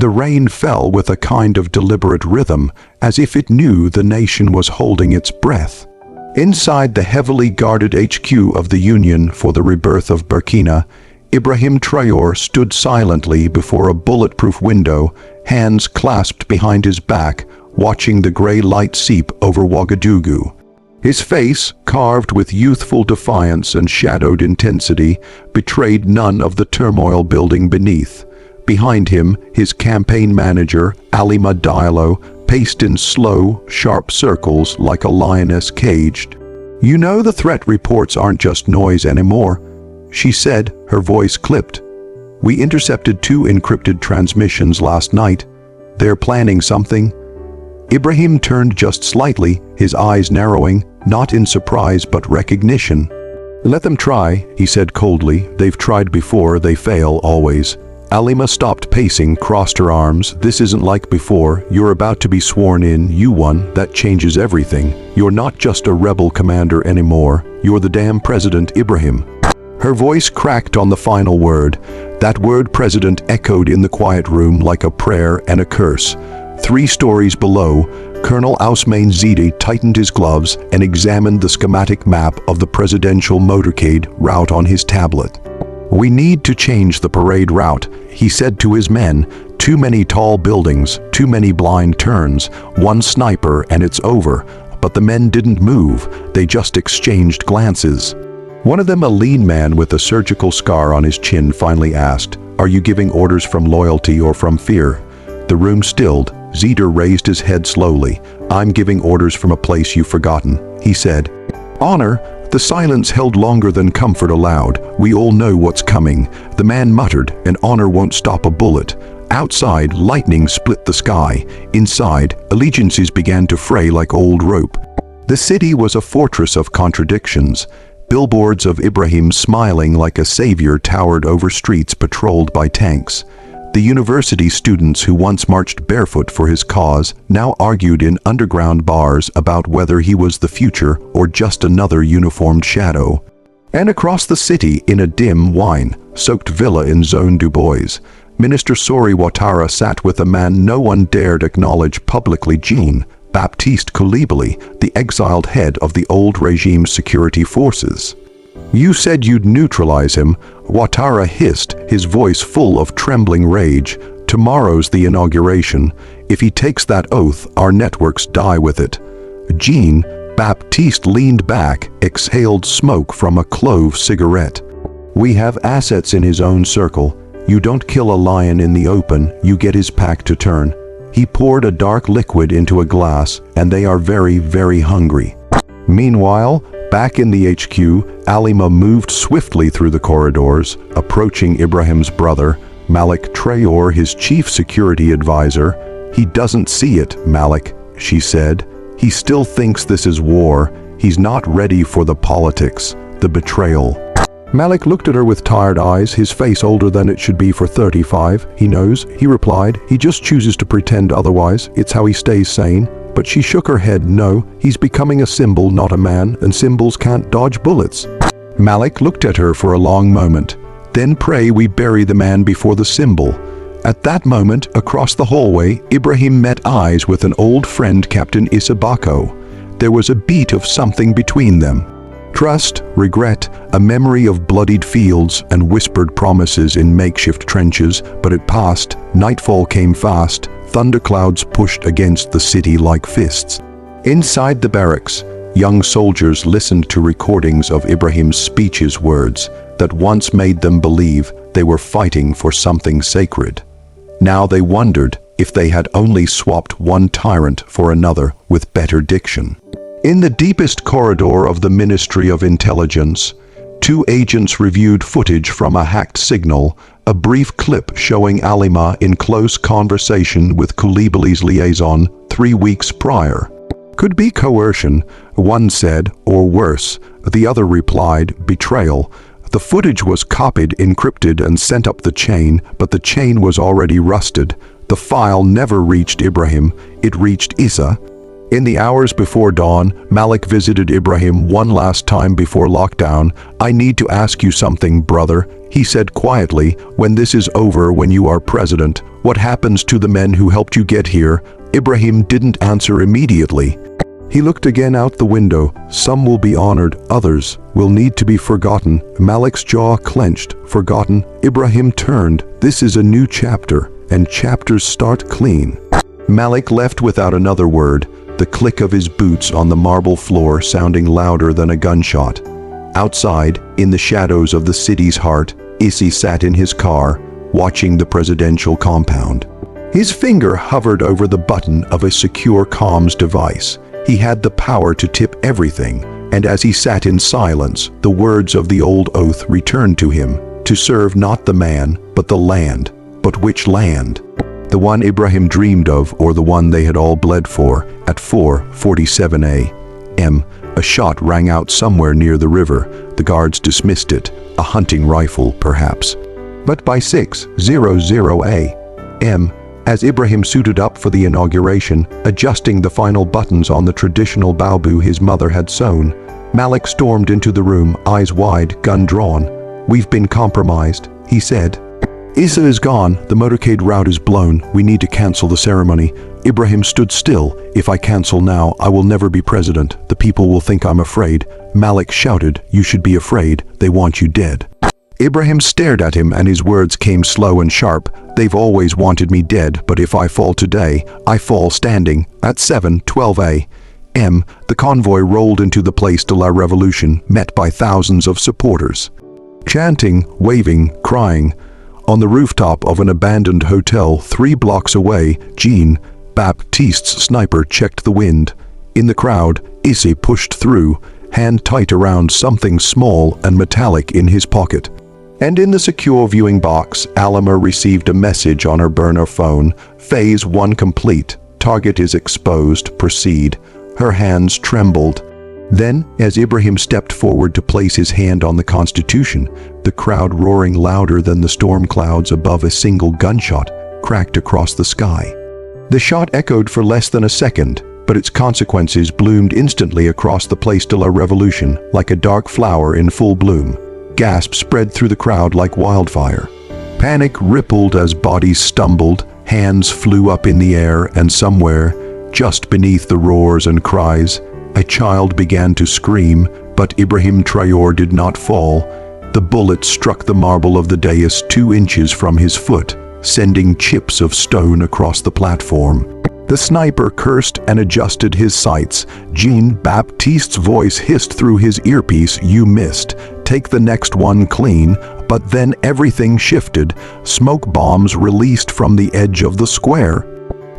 The rain fell with a kind of deliberate rhythm, as if it knew the nation was holding its breath. Inside the heavily guarded HQ of the Union for the Rebirth of Burkina, Ibrahim Traoré stood silently before a bulletproof window, hands clasped behind his back, watching the gray light seep over Ouagadougou. His face, carved with youthful defiance and shadowed intensity, betrayed none of the turmoil building beneath. Behind him, his campaign manager, Alima Diallo, paced in slow, sharp circles like a lioness caged. "You know the threat reports aren't just noise anymore," she said, her voice clipped. "We intercepted 2 encrypted transmissions last night. They're planning something." Ibrahim turned just slightly, his eyes narrowing, not in surprise but recognition. "Let them try," he said coldly. "They've tried before, they fail always." Alima stopped pacing, crossed her arms. "This isn't like before. You're about to be sworn in. You won. That changes everything. You're not just a rebel commander anymore. You're the damn President, Ibrahim." Her voice cracked on the final word. That word president echoed in the quiet room like a prayer and a curse. 3 stories below, Colonel Ousmane Zidi tightened his gloves and examined the schematic map of the presidential motorcade route on his tablet. "We need to change the parade route," he said to his men. "Too many tall buildings, too many blind turns, 1 sniper and it's over." But the men didn't move, they just exchanged glances. One of them, a lean man with a surgical scar on his chin, finally asked, "Are you giving orders from loyalty or from fear?" The room stilled. Zeder raised his head slowly. "I'm giving orders from a place you've forgotten," he said. "Honor?" The silence held longer than comfort allowed. "We all know what's coming," the man muttered, "and honor won't stop a bullet." Outside, lightning split the sky. Inside, allegiances began to fray like old rope. The city was a fortress of contradictions. Billboards of Ibrahim smiling like a savior towered over streets patrolled by tanks. The university students who once marched barefoot for his cause now argued in underground bars about whether he was the future or just another uniformed shadow. And across the city, in a dim, wine-soaked villa in Zone du Bois, Minister Sori Ouattara sat with a man no one dared acknowledge publicly, Jean-Baptiste Coulibaly, the exiled head of the old regime's security forces. "You said you'd neutralize him," Ouattara hissed, his voice full of trembling rage. "Tomorrow's the inauguration. If he takes that oath, our networks die with it." Jean-Baptiste leaned back, exhaled smoke from a clove cigarette. "We have assets in his own circle. You don't kill a lion in the open, you get his pack to turn." He poured a dark liquid into a glass, "and they are very, very hungry." Meanwhile, back in the HQ, Alima moved swiftly through the corridors, approaching Ibrahim's brother, Malik Traoré, his chief security advisor. "He doesn't see it, Malik," she said. "He still thinks this is war. He's not ready for the politics, the betrayal." Malik looked at her with tired eyes, his face older than it should be for 35. "He knows," he replied. "He just chooses to pretend otherwise. It's how he stays sane." But she shook her head. "No, he's becoming a symbol, not a man, and symbols can't dodge bullets." Malik looked at her for a long moment. "Then pray we bury the man before the symbol." At that moment, across the hallway, Ibrahim met eyes with an old friend, Captain Isabako. There was a beat of something between them. Trust, regret, a memory of bloodied fields and whispered promises in makeshift trenches, but it passed. Nightfall came fast. Thunderclouds pushed against the city like fists. Inside the barracks, young soldiers listened to recordings of Ibrahim's speeches, words that once made them believe they were fighting for something sacred. Now they wondered if they had only swapped one tyrant for another with better diction. In the deepest corridor of the Ministry of Intelligence, 2 agents reviewed footage from a hacked signal, a brief clip showing Alima in close conversation with Coulibaly's liaison 3 weeks prior. "Could be coercion," one said, "or worse," the other replied, "betrayal." The footage was copied, encrypted, and sent up the chain, but the chain was already rusted. The file never reached Ibrahim, it reached Issa. In the hours before dawn, Malik visited Ibrahim one last time before lockdown. "I need to ask you something, brother," he said quietly. "When this is over, when you are president, What happens to the men who helped you get here?" Ibrahim didn't answer immediately. He looked again out the window. Some will be honored, others will need to be forgotten. Malik's jaw clenched. Forgotten? Ibrahim turned. This is a new chapter, and chapters start clean. Malik left without another word, the click of his boots on the marble floor sounding louder than a gunshot. Outside, in the shadows of the city's heart, Issy sat in his car, watching the presidential compound. His finger hovered over the button of a secure comms device. He had the power to tip everything, and as he sat in silence, the words of the old oath returned to him, to serve not the man, but the land. But which land? The one Ibrahim dreamed of, or the one they had all bled for? At 4:47 a.m., a shot rang out somewhere near the river. The guards dismissed it, a hunting rifle, perhaps. But by 6:00 a.m., as Ibrahim suited up for the inauguration, adjusting the final buttons on the traditional baubu his mother had sewn, Malik stormed into the room, eyes wide, gun drawn. "We've been compromised," he said. "Issa is gone. The motorcade route is blown. We need to cancel the ceremony." Ibrahim stood still. "If I cancel now, I will never be president. The people will think I'm afraid." Malik shouted, "You should be afraid. They want you dead." Ibrahim stared at him, and his words came slow and sharp. "They've always wanted me dead, but if I fall today, I fall standing." At 7:12 a.m., the convoy rolled into the Place de la Revolution, met by thousands of supporters. Chanting, waving, crying. On the rooftop of an abandoned hotel 3 blocks away, Jean-Baptiste's sniper checked the wind. In the crowd, Issy pushed through, hand tight around something small and metallic in his pocket. And in the secure viewing box, Alima received a message on her burner phone. "Phase 1 complete. Target is exposed. Proceed." Her hands trembled. Then, as Ibrahim stepped forward to place his hand on the Constitution, the crowd roaring louder than the storm clouds above a single gunshot, cracked across the sky. The shot echoed for less than a second, but its consequences bloomed instantly across the Place de la Revolution, like a dark flower in full bloom. Gasps spread through the crowd like wildfire. Panic rippled as bodies stumbled, hands flew up in the air, and somewhere, just beneath the roars and cries, a child began to scream, but Ibrahim Traoré did not fall. The bullet struck the marble of the dais 2 inches from his foot, sending chips of stone across the platform. The sniper cursed and adjusted his sights. Jean-Baptiste's voice hissed through his earpiece, "You missed. Take the next one clean." But then everything shifted. Smoke bombs released from the edge of the square.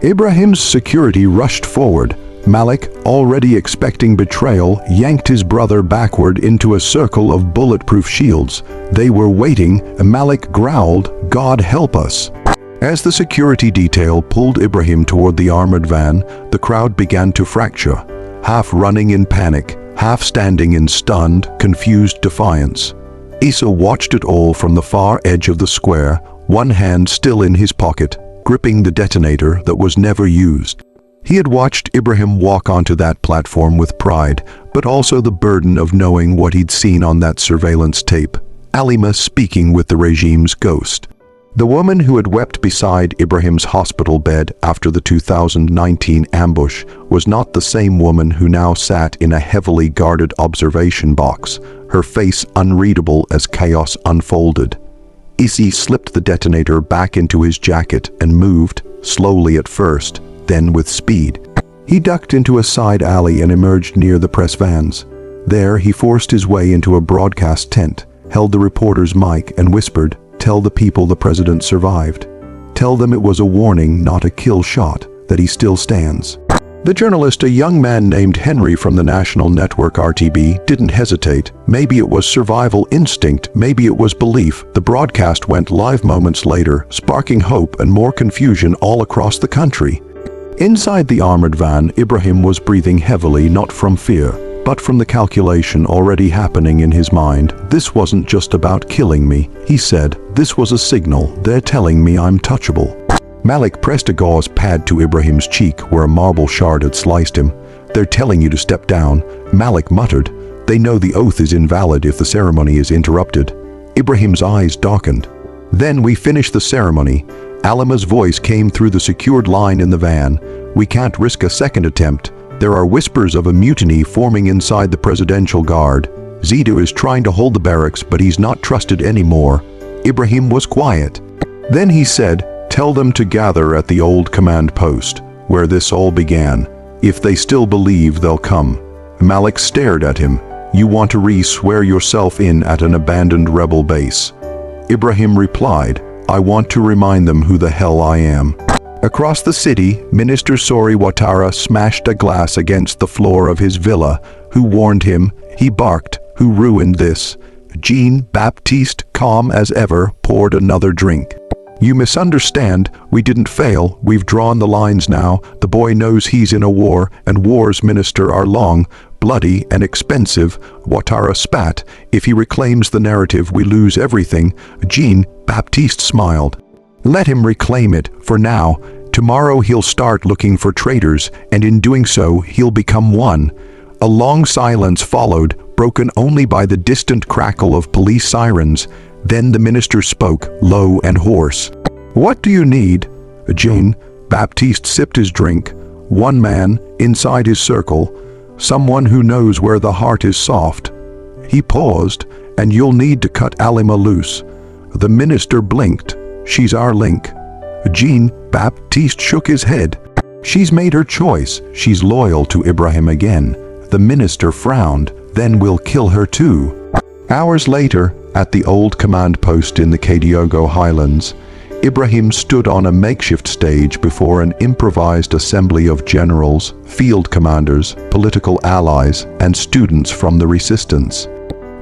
Ibrahim's security rushed forward. Malik, already expecting betrayal, yanked his brother backward into a circle of bulletproof shields. They were waiting, and Malik growled, "God help us." As the security detail pulled Ibrahim toward the armored van, the crowd began to fracture, half running in panic, half standing in stunned, confused defiance. Issa watched it all from the far edge of the square, one hand still in his pocket, gripping the detonator that was never used. He had watched Ibrahim walk onto that platform with pride, but also the burden of knowing what he'd seen on that surveillance tape. Alima speaking with the regime's ghost. The woman who had wept beside Ibrahim's hospital bed after the 2019 ambush was not the same woman who now sat in a heavily guarded observation box, her face unreadable as chaos unfolded. Issy slipped the detonator back into his jacket and moved, slowly at first, then with speed. He ducked into a side alley and emerged near the press vans. There he forced his way into a broadcast tent, held the reporter's mic and whispered, "Tell the people the president survived. Tell them it was a warning, not a kill shot, that he still stands." The journalist, a young man named Henry from the national network RTB, didn't hesitate. Maybe it was survival instinct, maybe it was belief. The broadcast went live moments later, sparking hope and more confusion all across the country. Inside the armored van, Ibrahim was breathing heavily, not from fear, but from the calculation already happening in his mind. "This wasn't just about killing me," he said. "This was a signal. They're telling me I'm touchable." Malik pressed a gauze pad to Ibrahim's cheek where a marble shard had sliced him. "They're telling you to step down," Malik muttered. "They know the oath is invalid if the ceremony is interrupted." Ibrahim's eyes darkened. "Then we finish the ceremony." Alima's voice came through the secured line in the van. "We can't risk a second attempt. There are whispers of a mutiny forming inside the Presidential Guard. Zidu is trying to hold the barracks, but he's not trusted anymore." Ibrahim was quiet. Then he said, "Tell them to gather at the old command post, where this all began. If they still believe, they'll come." Malik stared at him. "You want to re-swear yourself in at an abandoned rebel base?" Ibrahim replied, "I want to remind them who the hell I am." Across the city, Minister Sori Ouattara smashed a glass against the floor of his villa. "Who warned him?" he barked. "Who ruined this?" Jean-Baptiste, calm as ever, poured another drink. "You misunderstand. We didn't fail. We've drawn the lines now. The boy knows he's in a war, and wars, Minister, are long, bloody, and expensive." Ouattara spat. "If he reclaims the narrative, we lose everything." Jean-Baptiste smiled. "Let him reclaim it, for now. Tomorrow he'll start looking for traitors, and in doing so, he'll become one." A long silence followed, broken only by the distant crackle of police sirens. Then the minister spoke, low and hoarse. "What do you need?" Jean-Baptiste sipped his drink. "One man, inside his circle. Someone who knows where the heart is soft." He paused. "And you'll need to cut Alima loose." The minister blinked. "She's our link." Jean-Baptiste shook his head. "She's made her choice. She's loyal to Ibrahim again." The minister frowned. "Then we'll kill her too." Hours later, at the old command post in the Kadiogo Highlands, Ibrahim stood on a makeshift stage before an improvised assembly of generals, field commanders, political allies, and students from the resistance.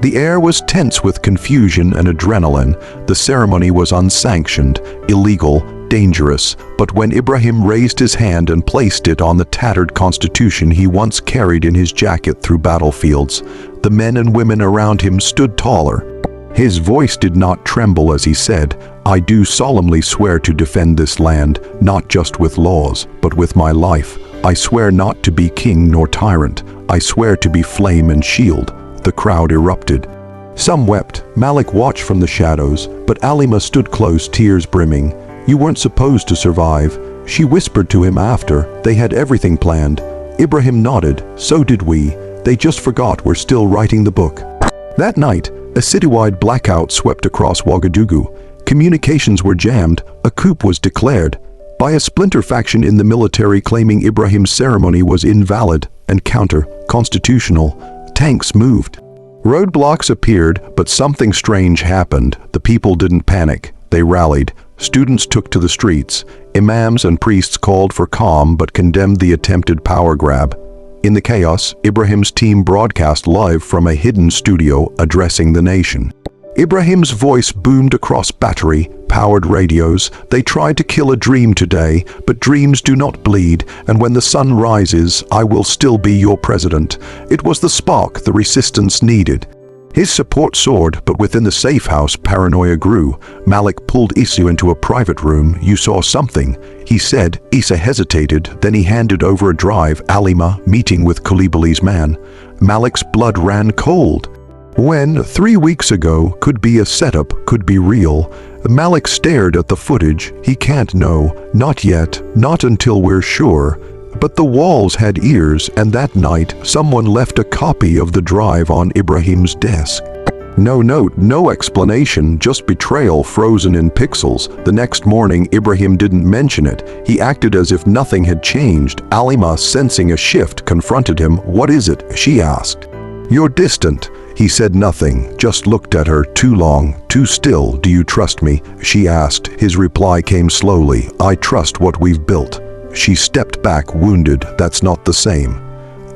The air was tense with confusion and adrenaline. The ceremony was unsanctioned, illegal, dangerous, but when Ibrahim raised his hand and placed it on the tattered constitution he once carried in his jacket through battlefields, the men and women around him stood taller. His voice did not tremble as he said, "I do solemnly swear to defend this land, not just with laws, but with my life. I swear not to be king nor tyrant. I swear to be flame and shield." The crowd erupted. Some wept. Malik watched from the shadows, but Alima stood close, tears brimming. "You weren't supposed to survive," she whispered to him after. "They had everything planned." Ibrahim nodded. "So did we. They just forgot we're still writing the book." That night, a citywide blackout swept across Ouagadougou. Communications were jammed. A coup was declared by a splinter faction in the military claiming Ibrahim's ceremony was invalid and counter-constitutional. Tanks moved. Roadblocks appeared, but something strange happened. The people didn't panic. They rallied. Students took to the streets. Imams and priests called for calm but condemned the attempted power grab. In the chaos, Ibrahim's team broadcast live from a hidden studio addressing the nation. Ibrahim's voice boomed across battery-powered radios. "They tried to kill a dream today, but dreams do not bleed, and when the sun rises, I will still be your president." It was the spark the resistance needed. His support soared, but within the safe house, paranoia grew. Malik pulled Issa into a private room. "You saw something," he said. Issa hesitated, then he handed over a drive. "Alima, meeting with Coulibaly's man." Malik's blood ran cold. When 3 weeks ago could be a setup, could be real. Malik stared at the footage. "He can't know. Not yet. Not until we're sure." But the walls had ears, and that night someone left a copy of the drive on Ibrahim's desk. No note, no explanation, just betrayal frozen in pixels. The next morning, Ibrahim didn't mention it. He acted as if nothing had changed. Alima, sensing a shift, confronted him. "What is it?" she asked. "You're distant." He said nothing, just looked at her. "Too long, too still. Do you trust me?" she asked. His reply came slowly. "I trust what we've built." She stepped back, wounded. "That's not the same."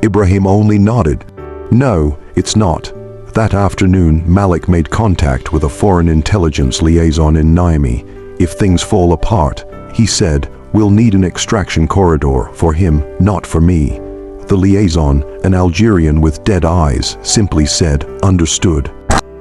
Ibrahim only nodded. "No, it's not." That afternoon, Malik made contact with a foreign intelligence liaison in Niamey. "If things fall apart," he said, "we'll need an extraction corridor for him, not for me." The liaison, an Algerian with dead eyes, simply said, "Understood."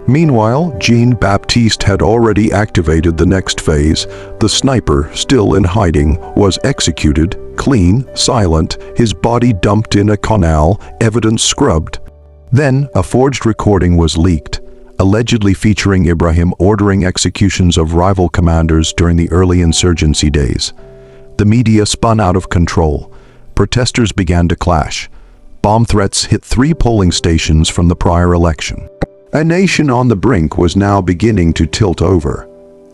Meanwhile, Jean-Baptiste had already activated the next phase. The sniper, still in hiding, was executed, clean, silent, his body dumped in a canal, evidence scrubbed. Then a forged recording was leaked. allegedly featuring Ibrahim ordering executions of rival commanders during the early insurgency days. The media spun out of control. Protesters began to clash. Bomb threats hit 3 polling stations from the prior election. A nation on the brink was now beginning to tilt over.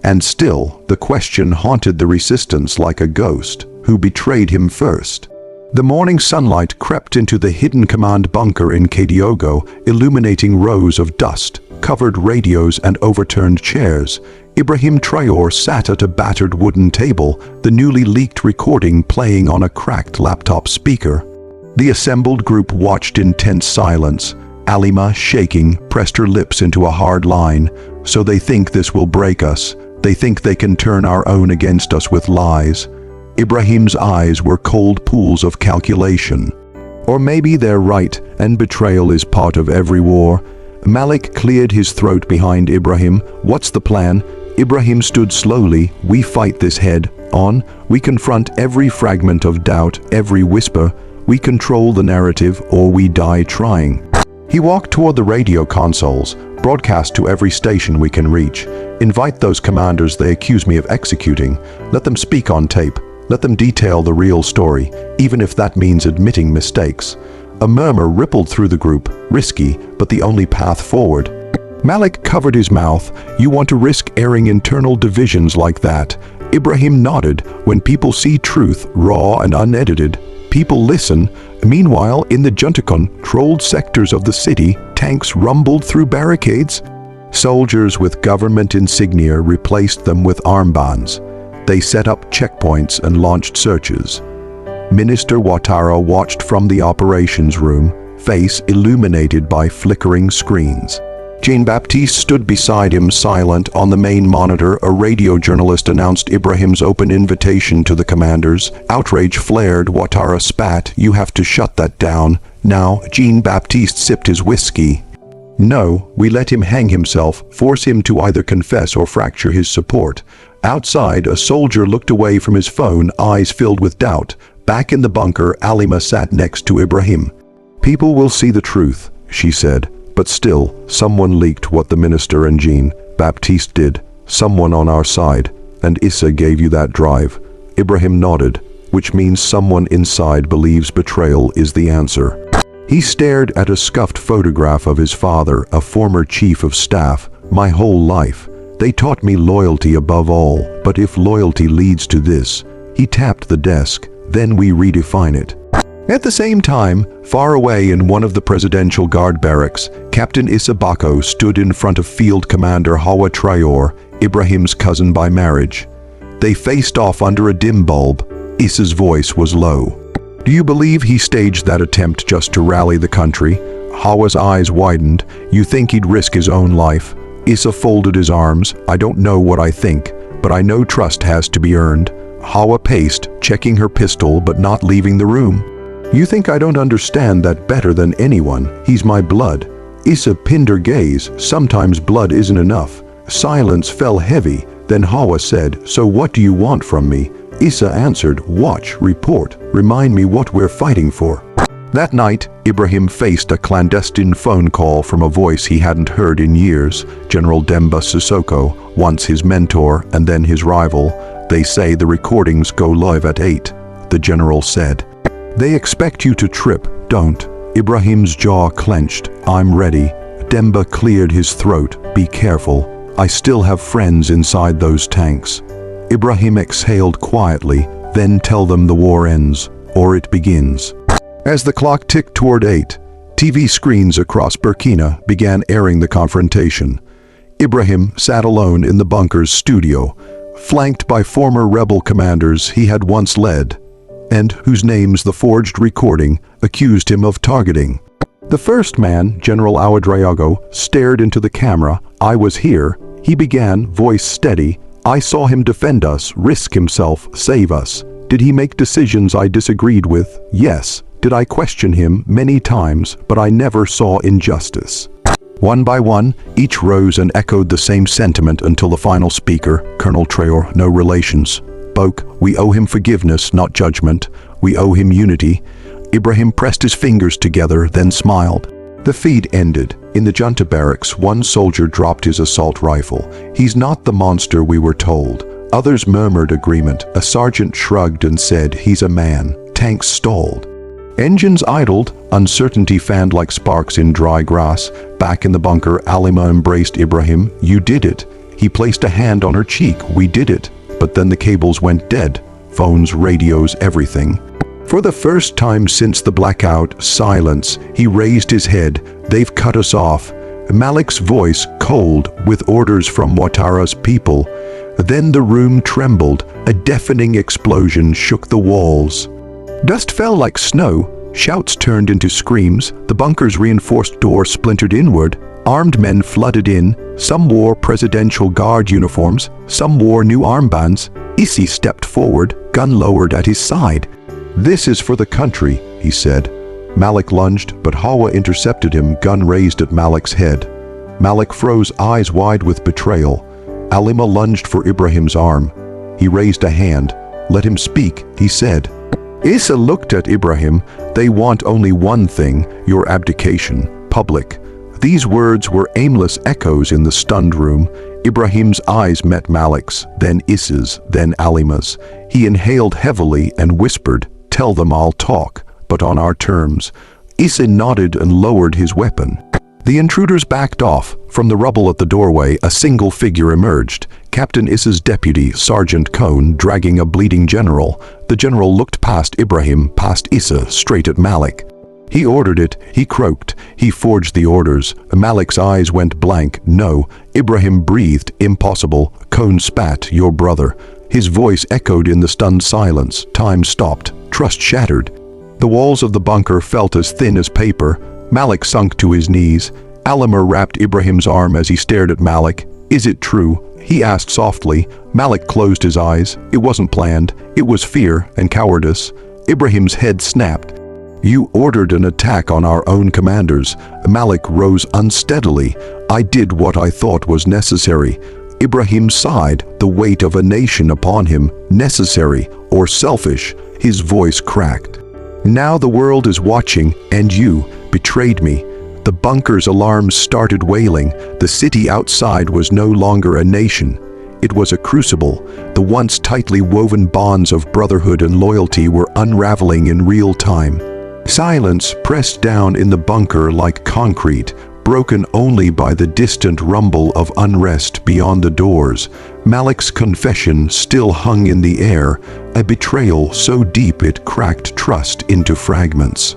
And still, the question haunted the resistance like a ghost. Who betrayed him first? The morning sunlight crept into the hidden command bunker in Kadiogo, illuminating rows of dust, covered radios and overturned chairs. Ibrahim Traoré sat at a battered wooden table, the newly leaked recording playing on a cracked laptop speaker. The assembled group watched in tense silence. Alima, shaking, pressed her lips into a hard line. So they think this will break us. They think they can turn our own against us with lies. Ibrahim's eyes were cold pools of calculation. Or maybe they're right, and betrayal is part of every war. Malik cleared his throat behind Ibrahim. What's the plan? Ibrahim stood slowly. We fight this head on. We confront every fragment of doubt, every whisper. We control the narrative, or we die trying. He walked toward the radio consoles. Broadcast to every station we can reach. Invite those commanders they accuse me of executing. Let them speak on tape. Let them detail the real story, even if that means admitting mistakes. A murmur rippled through the group. Risky, but the only path forward. Malik covered his mouth. You want to risk airing internal divisions like that? Ibrahim nodded. When people see truth, raw and unedited, people listen. Meanwhile, in the junta-controlled sectors of the city, tanks rumbled through barricades. Soldiers with government insignia replaced them with armbands. They set up checkpoints and launched searches. Minister Ouattara watched from the operations room, face illuminated by flickering screens. Jean-Baptiste stood beside him, silent. On the main monitor, a radio journalist announced Ibrahim's open invitation to the commanders. Outrage flared. Ouattara spat. You have to shut that down. Now, Jean-Baptiste sipped his whiskey. No, we let him hang himself, force him to either confess or fracture his support. Outside, a soldier looked away from his phone, eyes filled with doubt. Back in the bunker, Alima sat next to Ibrahim. People will see the truth, she said. But still, someone leaked what the minister and Jean-Baptiste did. Someone on our side. And Issa gave you that drive. Ibrahim nodded, which means someone inside believes betrayal is the answer. He stared at a scuffed photograph of his father, a former chief of staff. My whole life. They taught me loyalty above all, but if loyalty leads to this, he tapped the desk, then we redefine it. At the same time, far away in one of the presidential guard barracks, Captain Issa Bako stood in front of Field Commander Hawa Traoré, Ibrahim's cousin by marriage. They faced off under a dim bulb. Issa's voice was low. Do you believe he staged that attempt just to rally the country? Hawa's eyes widened. You think he'd risk his own life? Issa folded his arms. I don't know what I think, but I know trust has to be earned. Hawa paced, checking her pistol but not leaving the room. You think I don't understand that better than anyone? He's my blood. Issa pinned her gaze. Sometimes blood isn't enough. Silence fell heavy. Then Hawa said, so what do you want from me? Issa answered, watch, report, remind me what we're fighting for. That night, Ibrahim faced a clandestine phone call from a voice he hadn't heard in years. General Demba Sissoko, once his mentor and then his rival. They say the recordings go live at 8. The general said. They expect you to trip, don't. Ibrahim's jaw clenched. I'm ready. Demba cleared his throat. Be careful. I still have friends inside those tanks. Ibrahim exhaled quietly. Then tell them the war ends, or it begins. As the clock ticked toward 8, TV screens across Burkina began airing the confrontation. Ibrahim sat alone in the bunker's studio, flanked by former rebel commanders he had once led, and whose names the forged recording accused him of targeting. The first man, General Ouedraogo, stared into the camera. I was here, he began, voice steady. I saw him defend us, risk himself, save us. Did he make decisions I disagreed with? Yes. Did I question him? Many times, but I never saw injustice. One by one, each rose and echoed the same sentiment until the final speaker, Colonel Traoré, no relations, spoke. We owe him forgiveness, not judgment. We owe him unity. Ibrahim pressed his fingers together, then smiled. The feed ended. In the junta barracks, one soldier dropped his assault rifle. "He's not the monster we were told." Others murmured agreement. A sergeant shrugged and said, "He's a man." Tanks stalled. Engines idled, uncertainty fanned like sparks in dry grass. Back in the bunker, Alima embraced Ibrahim. "You did it." He placed a hand on her cheek. "We did it." But then the cables went dead. Phones, radios, everything. For the first time since the blackout, silence. He raised his head. "They've cut us off." Malik's voice, cold, with orders from Ouattara's people. Then the room trembled. A deafening explosion shook the walls. Dust fell like snow. Shouts turned into screams. The bunker's reinforced door splintered inward. Armed men flooded in. Some wore presidential guard uniforms. Some wore new armbands. Isi stepped forward, gun lowered at his side. "This is for the country," he said. Malik lunged, but Hawa intercepted him, gun raised at Malik's head. Malik froze, eyes wide with betrayal. Alima lunged for Ibrahim's arm. He raised a hand. "Let him speak," he said. Issa looked at Ibrahim. "They want only one thing, your abdication, public." These words were aimless echoes in the stunned room. Ibrahim's eyes met Malik's, then Issa's, then Alima's. He inhaled heavily and whispered, "Tell them I'll talk, but on our terms." Issa nodded and lowered his weapon. The intruders backed off. From the rubble at the doorway, a single figure emerged. Captain Issa's deputy, Sergeant Cohn, dragging a bleeding general. The general looked past Ibrahim, past Issa, straight at Malik. He ordered it. He croaked. He forged the orders. Malik's eyes went blank. "No." Ibrahim breathed. "Impossible." Cohn spat. "Your brother." His voice echoed in the stunned silence. Time stopped. Trust shattered. The walls of the bunker felt as thin as paper. Malik sunk to his knees. Alima wrapped Ibrahim's arm as he stared at Malik. "Is it true?" he asked softly. Malik closed his eyes. It wasn't planned. It was fear and cowardice. Ibrahim's head snapped. "You ordered an attack on our own commanders." Malik rose unsteadily. "I did what I thought was necessary." Ibrahim sighed, the weight of a nation upon him. "Necessary or selfish?" His voice cracked. "Now the world is watching, and you betrayed me." The bunker's alarms started wailing. The city outside was no longer a nation. It was a crucible. The once tightly woven bonds of brotherhood and loyalty were unraveling in real time. Silence pressed down in the bunker like concrete, broken only by the distant rumble of unrest beyond the doors. Malik's confession still hung in the air, a betrayal so deep it cracked trust into fragments.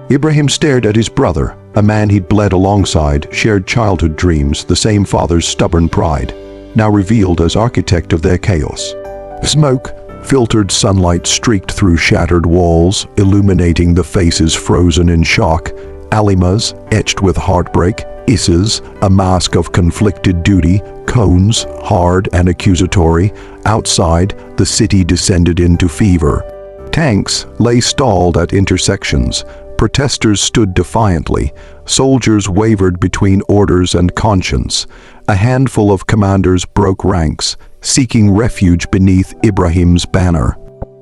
Ibrahim stared at his brother, a man he'd bled alongside, shared childhood dreams, the same father's stubborn pride, now revealed as architect of their chaos. Smoke, filtered sunlight streaked through shattered walls, illuminating the faces frozen in shock. Alima's, etched with heartbreak. Issa's, a mask of conflicted duty. Cohn's, hard and accusatory. Outside, the city descended into fever. Tanks lay stalled at intersections. Protesters stood defiantly. Soldiers wavered between orders and conscience. A handful of commanders broke ranks, seeking refuge beneath Ibrahim's banner.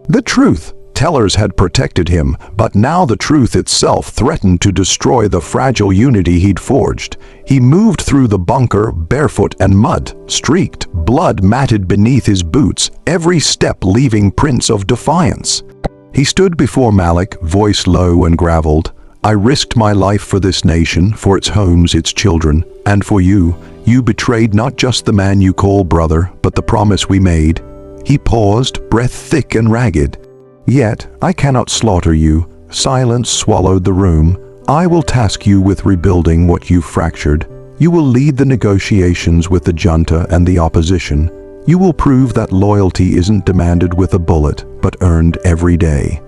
The truth. Tellers had protected him, but now the truth itself threatened to destroy the fragile unity he'd forged. He moved through the bunker, barefoot and mud-streaked, blood matted beneath his boots, every step leaving prints of defiance. He stood before Malik, voice low and graveled. "I risked my life for this nation, for its homes, its children, and for you. You betrayed not just the man you call brother, but the promise we made." He paused, breath thick and ragged. "Yet I cannot slaughter you." Silence swallowed the room. "I will task you with rebuilding what you've fractured. You will lead the negotiations with the junta and the opposition. You will prove that loyalty isn't demanded with a bullet, but earned every day."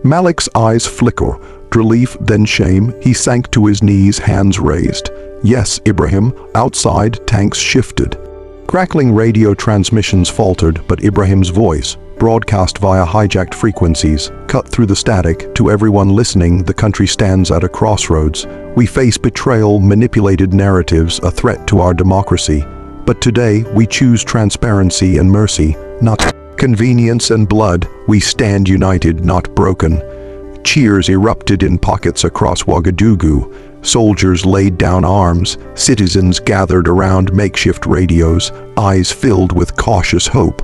Malik's eyes flicker, relief then shame. He sank to his knees, hands raised. "Yes, Ibrahim." Outside, tanks shifted. Crackling radio transmissions faltered, but Ibrahim's voice, broadcast via hijacked frequencies, cut through the static. "To everyone listening, the country stands at a crossroads. We face betrayal, manipulated narratives, a threat to our democracy. But today, we choose transparency and mercy, not convenience and blood. We stand united, not broken." Cheers erupted in pockets across Ouagadougou. Soldiers laid down arms, citizens gathered around makeshift radios, eyes filled with cautious hope.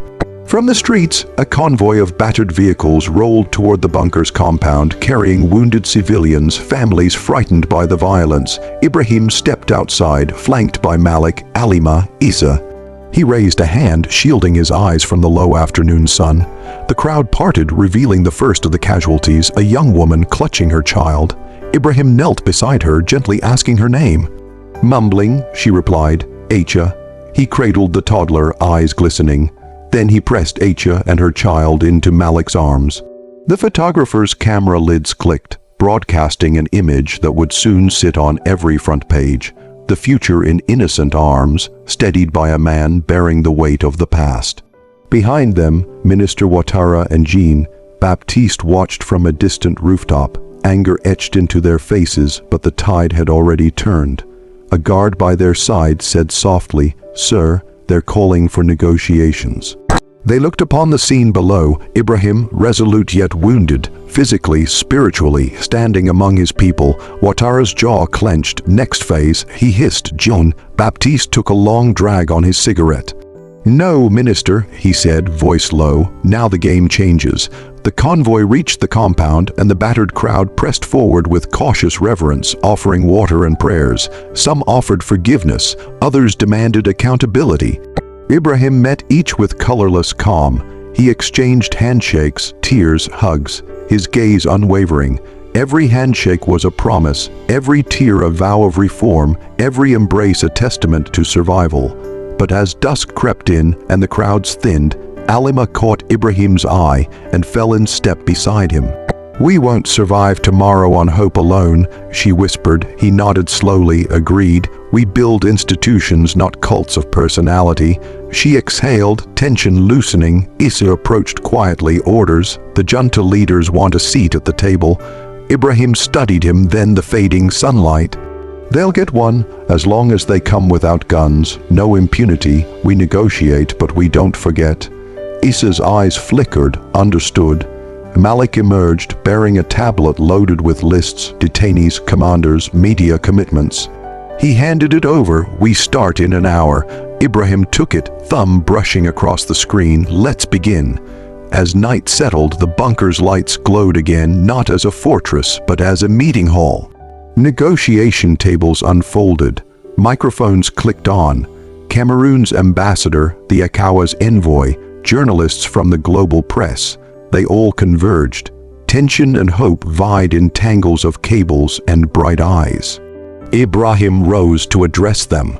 From the streets, a convoy of battered vehicles rolled toward the bunker's compound, carrying wounded civilians, families frightened by the violence. Ibrahim stepped outside, flanked by Malik, Alima, Isa. He raised a hand, shielding his eyes from the low afternoon sun. The crowd parted, revealing the first of the casualties, a young woman clutching her child. Ibrahim knelt beside her, gently asking her name. Mumbling, she replied, Acha. He cradled the toddler, eyes glistening. Then he pressed Acha and her child into Malik's arms. The photographer's camera lids clicked, broadcasting an image that would soon sit on every front page. The future in innocent arms, steadied by a man bearing the weight of the past. Behind them, Minister Ouattara and Jean Baptiste watched from a distant rooftop, anger etched into their faces, but the tide had already turned. A guard by their side said softly, Sir, they're calling for negotiations. They looked upon the scene below, Ibrahim, resolute yet wounded, physically, spiritually, standing among his people. Ouattara's jaw clenched. Next phase, he hissed, Jean. Baptiste took a long drag on his cigarette. No, Minister, he said, voice low. Now the game changes. The convoy reached the compound, and the battered crowd pressed forward with cautious reverence, offering water and prayers. Some offered forgiveness, others demanded accountability. Ibrahim met each with colorless calm. He exchanged handshakes, tears, hugs, his gaze unwavering. Every handshake was a promise, every tear a vow of reform, every embrace a testament to survival. But as dusk crept in and the crowds thinned, Alima caught Ibrahim's eye and fell in step beside him. We won't survive tomorrow on hope alone, she whispered. He nodded slowly, agreed. We build institutions, not cults of personality. She exhaled, tension loosening. Issa approached quietly, orders. The junta leaders want a seat at the table. Ibrahim studied him, then the fading sunlight. They'll get one, as long as they come without guns. No impunity. We negotiate, but we don't forget. Issa's eyes flickered, understood. Malik emerged, bearing a tablet loaded with lists, detainees, commanders, media commitments. He handed it over. We start in an hour. Ibrahim took it, thumb brushing across the screen. Let's begin. As night settled, the bunker's lights glowed again, not as a fortress, but as a meeting hall. Negotiation tables unfolded. Microphones clicked on. Cameroon's ambassador, the Akawa's envoy, journalists from the global press. They all converged. Tension and hope vied in tangles of cables and bright eyes. Ibrahim rose to address them.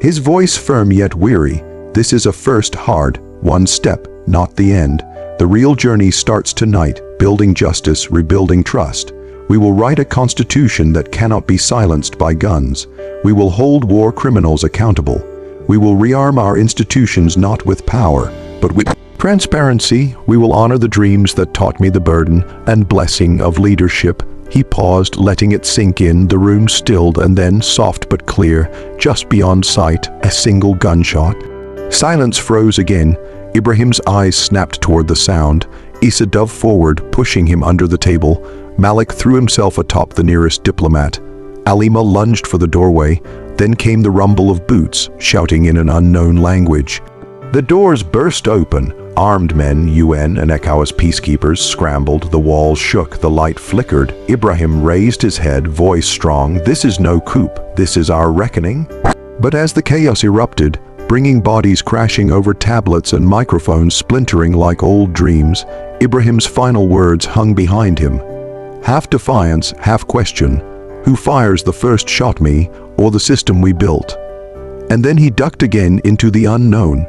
His voice firm yet weary. This is a first hard, one step, not the end. The real journey starts tonight, building justice, rebuilding trust. We will write a constitution that cannot be silenced by guns. We will hold war criminals accountable. We will rearm our institutions not with power, but with transparency. We will honor the dreams that taught me the burden and blessing of leadership. He paused, letting it sink in. The room stilled, and then, soft but clear, just beyond sight, a single gunshot. Silence froze again. Ibrahim's eyes snapped toward the sound. Issa dove forward, pushing him under the table. Malik threw himself atop the nearest diplomat. Alima lunged for the doorway. Then came the rumble of boots, shouting in an unknown language. The doors burst open. Armed men, UN and Akawa's peacekeepers, scrambled. The walls shook, the light flickered. Ibrahim raised his head, voice strong. This is no coup. This is our reckoning. But as the chaos erupted, bringing bodies crashing over tablets and microphones splintering like old dreams, Ibrahim's final words hung behind him. Half defiance, half question. Who fires the first shot, me or the system we built? And then he ducked again into the unknown.